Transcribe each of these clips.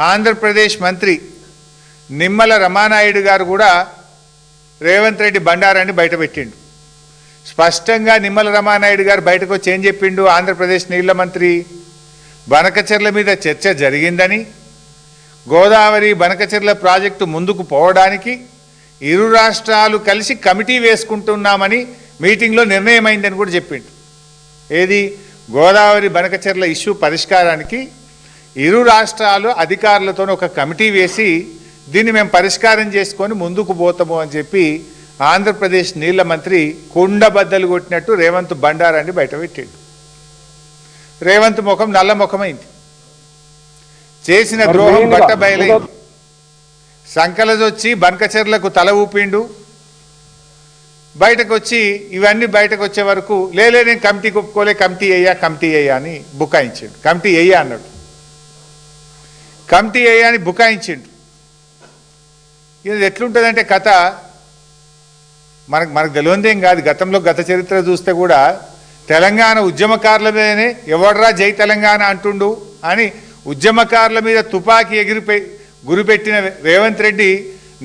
ఆంధ్రప్రదేశ్ మంత్రి నిమ్మల రమానాయుడు గారు కూడా రేవంత్ రెడ్డి బండారాన్ని బయటపెట్టిండు. స్పష్టంగా నిమ్మల రమానాయుడు గారు బయటకు వచ్చి ఏం చెప్పిండు? ఆంధ్రప్రదేశ్ నీళ్ల మంత్రి బనకచెర్ల మీద చర్చ జరిగిందని, గోదావరి బనకచెర్ల ప్రాజెక్టు ముందుకు పోవడానికి ఇరు రాష్ట్రాలు కలిసి కమిటీ వేసుకుంటున్నామని మీటింగ్లో నిర్ణయమైందని కూడా చెప్పిండు. ఏది? గోదావరి బనకచెర్ల ఇష్యూ పరిష్కారానికి ఇరు రాష్ట్రాలు అధికారులతో ఒక కమిటీ వేసి దీన్ని మేము పరిష్కారం చేసుకొని ముందుకు పోతాము అని చెప్పి ఆంధ్రప్రదేశ్ నీళ్ల మంత్రి కుండబద్దలు కొట్టినట్టు రేవంత్ బండారాన్ని బయటపెట్టాడు. రేవంత్ ముఖం నల్ల ముఖమైంది. చేసిన ద్రోహం బట్ట బయలైంది. సంకలదొచ్చి బనకచెర్లకు తల ఊపిండు. బయటకు వచ్చి ఇవన్నీ బయటకు వచ్చే వరకు లేలే నేను కమిటీకి ఒప్పుకోలే, కమిటీ అయ్యా అని బుకాయించాడు. కమిటీ అయ్యా అన్నాడు. కమిటీ అయ్యా అని బుకాయించిండు. ఇది ఎట్లుంటుందంటే కథ మనకు తెలియదేం కాదు. గతంలో గత చరిత్ర చూస్తే కూడా తెలంగాణ ఉద్యమకారుల మీదనే ఎవడ్రా జై తెలంగాణ అంటుండు అని ఉద్యమకారుల మీద తుపాకీ గురిపెట్టిన రేవంత్ రెడ్డి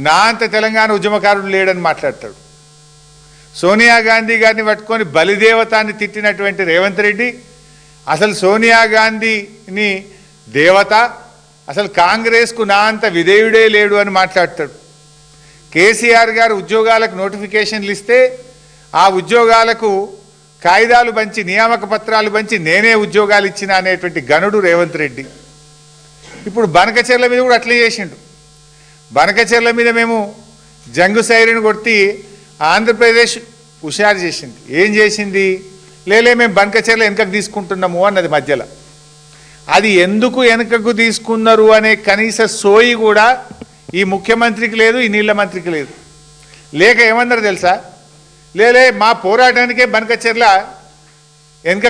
నా అంత తెలంగాణ ఉద్యమకారుడు లేడని మాట్లాడతాడు. సోనియా గాంధీ గారిని పట్టుకొని బలిదేవతాన్ని తిట్టినటువంటి రేవంత్ రెడ్డి అసలు సోనియా గాంధీని దేవత, అసలు కాంగ్రెస్కు నా అంత విధేయుడే లేడు అని మాట్లాడతాడు. కేసీఆర్ గారు ఉద్యోగాలకు నోటిఫికేషన్లు ఇస్తే ఆ ఉద్యోగాలకు కాయిదాలు పంచి నియామక పత్రాలు పంచి నేనే ఉద్యోగాలు ఇచ్చిన అనేటువంటి గనుడు రేవంత్ రెడ్డి. ఇప్పుడు బనకచెర్ల మీద కూడా అట్లే చేసిండు. బనకచెర్ల మీద మేము జంగు సైరన్ కొట్టి ఆంధ్రప్రదేశ్ హుషారు చేసింది. ఏం చేసింది? లేలే మేము బనకచెర్ల వెనుకకు తీసుకుంటున్నాము అన్నది మధ్యలో. అది ఎందుకు వెనుకకు తీసుకున్నారు అనే కనీస సోయి కూడా ఈ ముఖ్యమంత్రికి లేదు, ఈ నీళ్ల మంత్రికి లేదు. లేక ఏమన్నారు తెలుసా? లేలే మా పోరాటానికే బనకచెర్ల